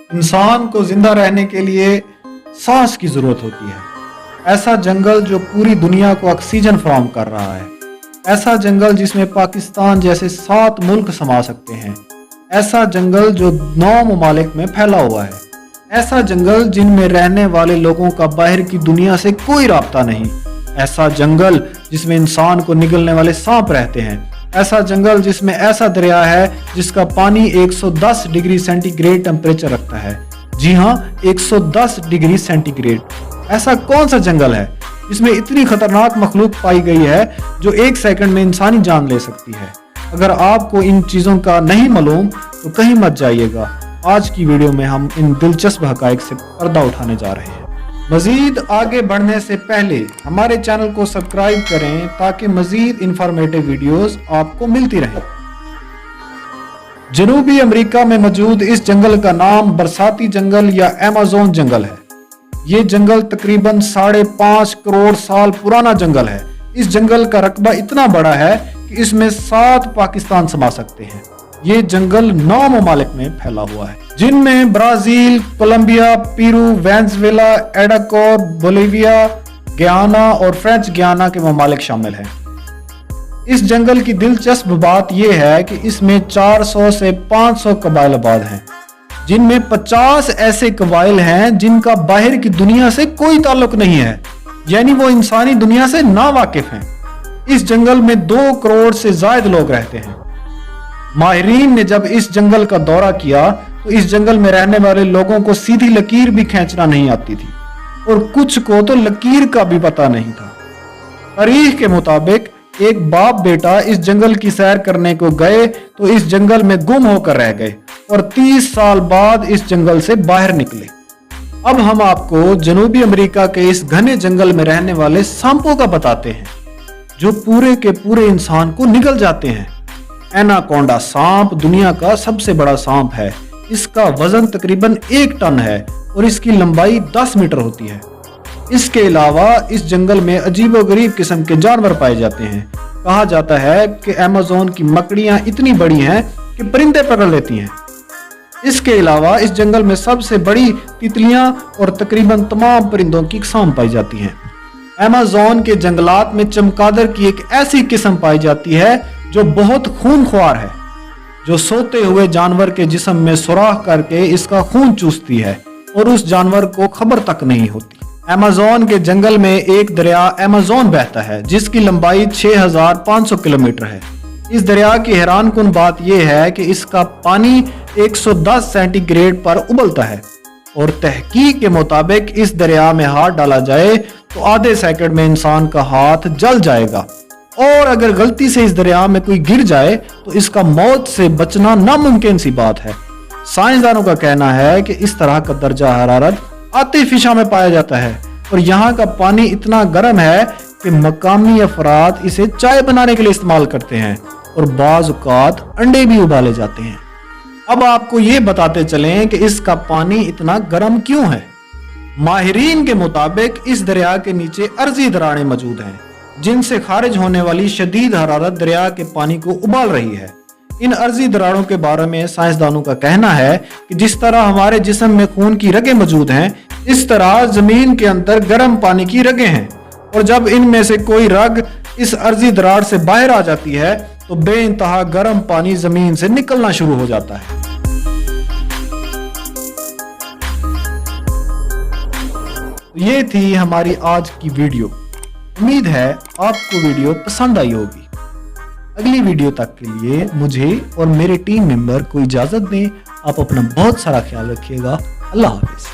इंसान को जिंदा रहने के लिए सांस की जरूरत होती है। ऐसा जंगल जो पूरी दुनिया को ऑक्सीजन फराहम कर रहा है। ऐसा जंगल जिसमें पाकिस्तान जैसे 7 मुल्क समा सकते हैं। ऐसा जंगल जो 9 ममालिक में फैला हुआ है। ऐसा जंगल जिनमें रहने वाले लोगों का बाहर की दुनिया से कोई राब्ता नहीं। ऐसा जंगल जिसमें इंसान को निगलने वाले सांप रहते हैं। ऐसा जंगल जिसमें ऐसा दरिया है जिसका पानी 110 डिग्री सेंटीग्रेड टेम्परेचर रखता है। जी हाँ, 110 डिग्री सेंटीग्रेड। ऐसा कौन सा जंगल है जिसमें इतनी खतरनाक मखलूक पाई गई है जो 1 सेकंड में इंसानी जान ले सकती है। अगर आपको इन चीज़ों का नहीं मालूम तो कहीं मत जाइएगा। आज की वीडियो में हम इन दिलचस्प हकाइक से पर्दा उठाने जा रहे हैं। मजीद आगे बढ़ने से पहले हमारे चैनल को सब्सक्राइब करें ताकि मजीद इंफॉर्मेटिव वीडियोस आपको मिलती रहें। जनूबी अमेरिका में मौजूद इस जंगल का नाम बरसाती जंगल या अमेज़न जंगल है। ये जंगल तकरीबन 5.5 करोड़ साल पुराना जंगल है। इस जंगल का रकबा इतना बड़ा है कि इसमें 7 पाकिस्तान समा सकते हैं। ये जंगल 9 ममालिक में फैला हुआ है, जिनमें ब्राजील, कोलंबिया, पेरू, वेनेजुएला, एडाकोर, बोलिविया, गयाना और फ्रेंच गयाना के ममालिक शामिल हैं। इस जंगल की दिलचस्प बात यह है कि इसमें 400 से 500 कबाइल आबाद हैं, जिनमें 50 ऐसे कबाइल हैं जिनका बाहर की दुनिया से कोई ताल्लुक नहीं है, यानी वो इंसानी दुनिया से ना वाकिफ हैं। इस जंगल में 2 करोड़ से ज्यादा लोग रहते हैं। माहिरीन ने जब इस जंगल का दौरा किया तो इस जंगल में रहने वाले लोगों को सीधी लकीर भी खींचना नहीं आती थी और कुछ को तो लकीर का भी पता नहीं था। तारीख के मुताबिक एक बाप बेटा इस जंगल की सैर करने को गए तो इस जंगल में गुम होकर रह गए और 30 साल बाद इस जंगल से बाहर निकले। अब हम आपको जनूबी अमेरिका के इस घने जंगल में रहने वाले सांपों का बताते हैं जो पूरे के पूरे इंसान को निगल जाते हैं। एनाकोंडा सांप दुनिया का सबसे बड़ा सांप है। इसका वजन तकरीबन 1 टन है और इसकी लंबाई 10 मीटर होती है। इसके अलावा इस जंगल में अजीबोगरीब किस्म के जानवर पाए जाते हैं। कहा जाता है कि अमेज़न की मकड़ियां इतनी बड़ी हैं कि परिंदे पकड़ लेती हैं। इसके अलावा इस जंगल में सबसे बड़ी तितलियां और तकरीबन तमाम परिंदों की अक़साम पाई जाती हैं। अमेज़न के जंगलात में चमगादड़ की एक ऐसी किस्म पाई जाती है जो बहुत खूनख्वार है, जो सोते हुए जानवर के जिस्म में सुराख करके इसका खून चूसती है और उस जानवर को खबर तक नहीं होती। अमेज़न के जंगल में एक दरिया अमेज़न बहता है जिसकी लंबाई 6500 किलोमीटर है। इस दरिया की हैरानकुन बात यह है कि इसका पानी 110 सेंटीग्रेड पर उबलता है और तहकीक के मुताबिक इस दरिया में हाथ डाला जाए तो आधे सेकंड में इंसान का हाथ जल जाएगा और अगर गलती से इस दरिया में कोई गिर जाए तो इसका मौत से बचना नामुमकिन सी बात है। साइंसदानों का कहना है कि इस तरह का दर्जा हरारत आतिफिशा में पाया जाता है और यहाँ का पानी इतना गर्म है कि मकामी अफराद इसे चाय बनाने के लिए इस्तेमाल करते हैं और बाज़ औक़ात अंडे भी उबाले जाते हैं। अब आपको ये बताते चलें कि इसका पानी इतना गर्म क्यों है। माहिरीन के मुताबिक इस दरिया के नीचे अर्जी दरारें मौजूद हैं जिनसे खारिज होने वाली शदीद हरारत दरिया के पानी को उबाल रही है। इन अर्जी दरारों के बारे में साइंसदानों का कहना है कि जिस तरह हमारे जिस्म में खून की रगें मौजूद हैं, इस तरह जमीन के अंदर गर्म पानी की रगें हैं और जब इनमें से कोई रग इस अर्जी दरार से बाहर आ जाती है तो बेइंतहा गर्म पानी जमीन से निकलना शुरू हो जाता है। ये थी हमारी आज की वीडियो। उम्मीद है आपको वीडियो पसंद आई होगी। अगली वीडियो तक के लिए मुझे और मेरे टीम मेंबर को इजाजत दें। आप अपना बहुत सारा ख्याल रखिएगा। अल्लाह हाफिज।